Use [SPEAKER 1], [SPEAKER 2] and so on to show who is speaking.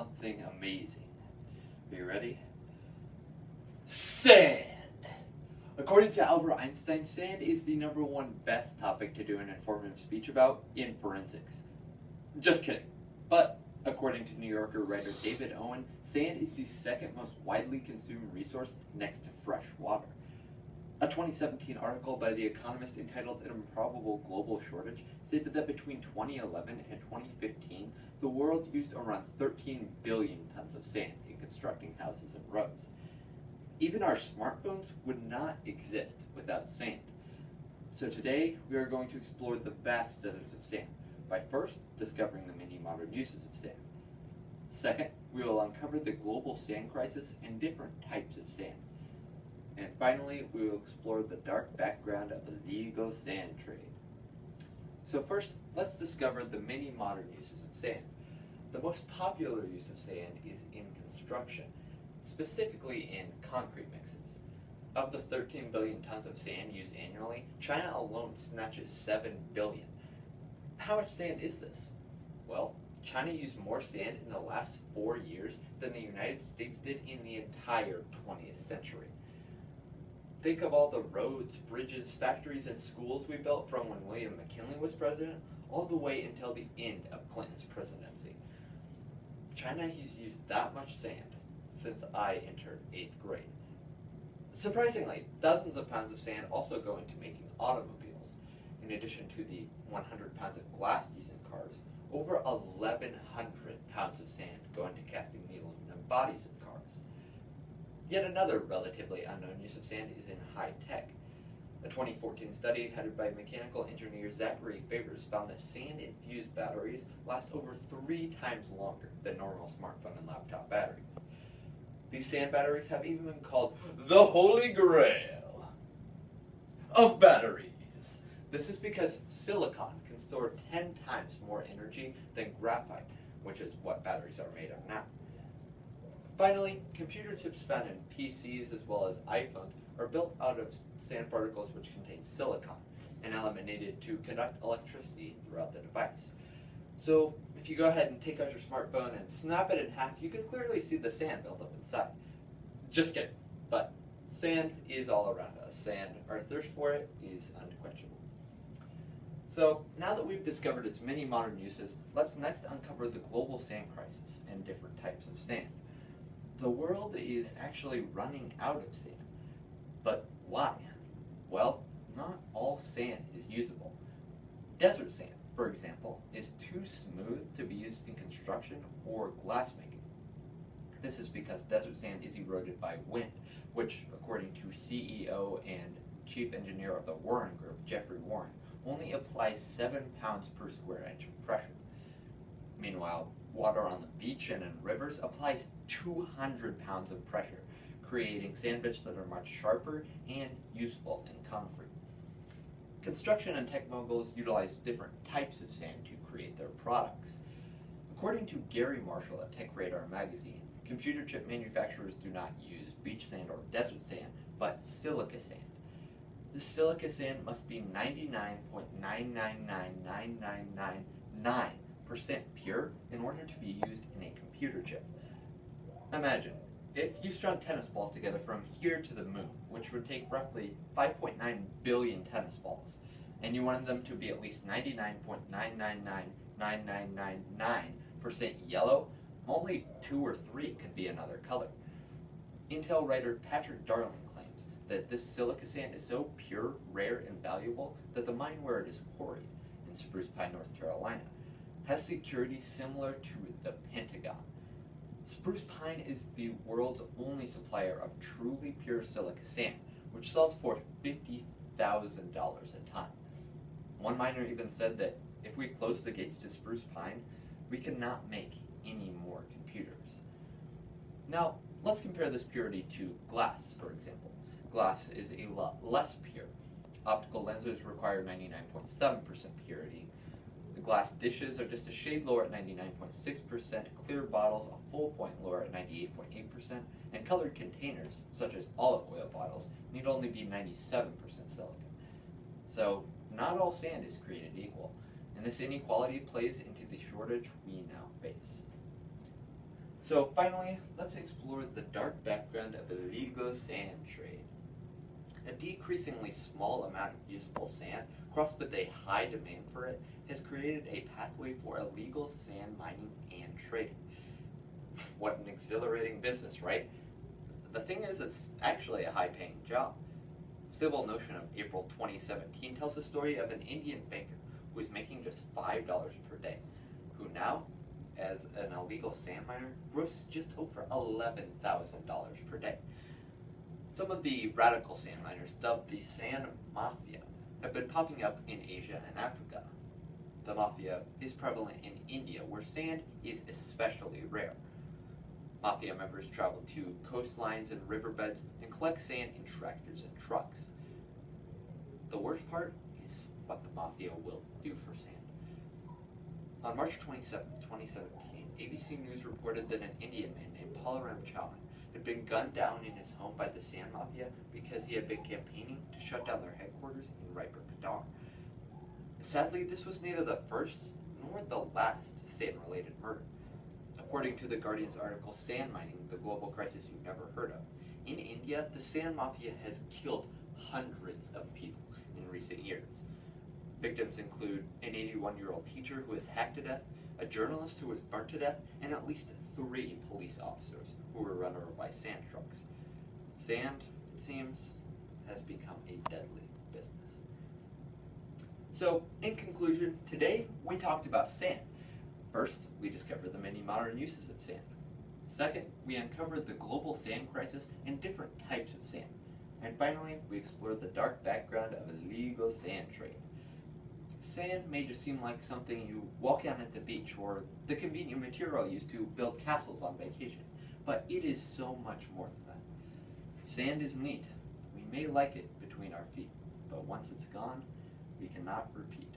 [SPEAKER 1] something amazing. Are you ready? Sand! According to Albert Einstein, sand is the #1 best topic to do an informative speech about in forensics. Just kidding. But according to New Yorker writer David Owen, sand is the second most widely consumed resource next to fresh water. A 2017 article by The Economist entitled An Improbable Global Shortage stated that between 2011 and 2015, the world used around 13 billion tons of sand in constructing houses and roads. Even our smartphones would not exist without sand. So today, we are going to explore the vast deserts of sand by first discovering the many modern uses of sand. Second, we will uncover the global sand crisis and different types of sand. And finally, we will explore the dark background of the illegal sand trade. So first, let's discover the many modern uses of sand. The most popular use of sand is in construction, specifically in concrete mixes. Of the 13 billion tons of sand used annually, China alone snatches 7 billion. How much sand is this? Well, China used more sand in the last 4 years than the United States did in the entire 20th century. Think of all the roads, bridges, factories, and schools we built from when William McKinley was president, all the way until the end of Clinton's presidency. China has used that much sand since I entered 8th grade. Surprisingly, thousands of pounds of sand also go into making automobiles. In addition to the 100 pounds of glass used in cars, over 1,100 pounds of sand go into casting the aluminum bodies of cars. Yet another relatively unknown use of sand is in high tech. A 2014 study headed by mechanical engineer Zachary Favors found that sand-infused batteries last over 3 times longer than normal smartphone and laptop batteries. These sand batteries have even been called the Holy Grail of batteries. This is because silicon can store 10 times more energy than graphite, which is what batteries are made of now. Finally, computer chips found in PCs as well as iPhones are built out of sand particles which contain silicon, an element needed to conduct electricity throughout the device. So if you go ahead and take out your smartphone and snap it in half, you can clearly see the sand built up inside. Just kidding, but sand is all around us, and our thirst for it is unquenchable. So now that we've discovered its many modern uses, let's next uncover the global sand crisis and different types of sand. The world is actually running out of sand. But why? Well, not all sand is usable. Desert sand, for example, is too smooth to be used in construction or glass making. This is because desert sand is eroded by wind, which, according to CEO and Chief Engineer of the Warren Group, Jeffrey Warren, only applies 7 pounds per square inch of pressure. Meanwhile, water on the beach and in rivers applies 200 pounds of pressure, creating sand bits that are much sharper and useful in concrete. Construction and tech moguls utilize different types of sand to create their products. According to Gary Marshall at TechRadar magazine, computer chip manufacturers do not use beach sand or desert sand, but silica sand. The silica sand must be 99.9999999% pure in order to be used in a computer chip. Imagine, if you strung tennis balls together from here to the moon, which would take roughly 5.9 billion tennis balls, and you wanted them to be at least 99.9999999% yellow, only 2 or 3 could be another color. Intel writer Patrick Darling claims that this silica sand is so pure, rare, and valuable that the mine where it is quarried, in Spruce Pine, North Carolina, has security similar to the Pentagon. Spruce Pine is the world's only supplier of truly pure silica sand, which sells for $50,000 a ton. One miner even said that if we close the gates to Spruce Pine, we cannot make any more computers. Now, let's compare this purity to glass, for example. Glass is a lot less pure. Optical lenses require 99.7% purity. The glass dishes are just a shade lower at 99.6%, clear bottles a full point lower at 98.8%, and colored containers, such as olive oil bottles, need only be 97% silicon. So, not all sand is created equal, and this inequality plays into the shortage we now face. So finally, let's explore the dark background of the illegal sand trade. A decreasingly small amount of usable sand, crossed with a high demand for it, has created a pathway for illegal sand mining and trading. What an exhilarating business, right? The thing is, it's actually a high-paying job. Civil Notion of April 2017 tells the story of an Indian banker who is making just $5 per day, who now, as an illegal sand miner, grosses just over $11,000 per day. Some of the radical sand miners, dubbed the Sand Mafia, have been popping up in Asia and Africa. The mafia is prevalent in India, where sand is especially rare. Mafia members travel to coastlines and riverbeds and collect sand in tractors and trucks. The worst part is what the mafia will do for sand. On March 27, 2017, ABC News reported that an Indian man named Palaram Chauhan had been gunned down in his home by the sand mafia because he had been campaigning to shut down their headquarters in Raipur, Qatar. Sadly, this was neither the first nor the last sand-related murder. According to The Guardian's article, Sand Mining, the Global Crisis You've Never Heard of, in India, the sand mafia has killed hundreds of people in recent years. Victims include an 81-year-old teacher who was hacked to death, a journalist who was burnt to death, and at least 3 police officers who were run over by sand trucks. Sand, it seems, has become a deadly business. So, in conclusion, today we talked about sand. First, we discovered the many modern uses of sand. Second, we uncovered the global sand crisis and different types of sand. And finally, we explored the dark background of illegal sand trade. Sand may just seem like something you walk on at the beach or the convenient material used to build castles on vacation, but it is so much more than that. Sand is neat. We may like it between our feet, but once it's gone, we cannot repeat.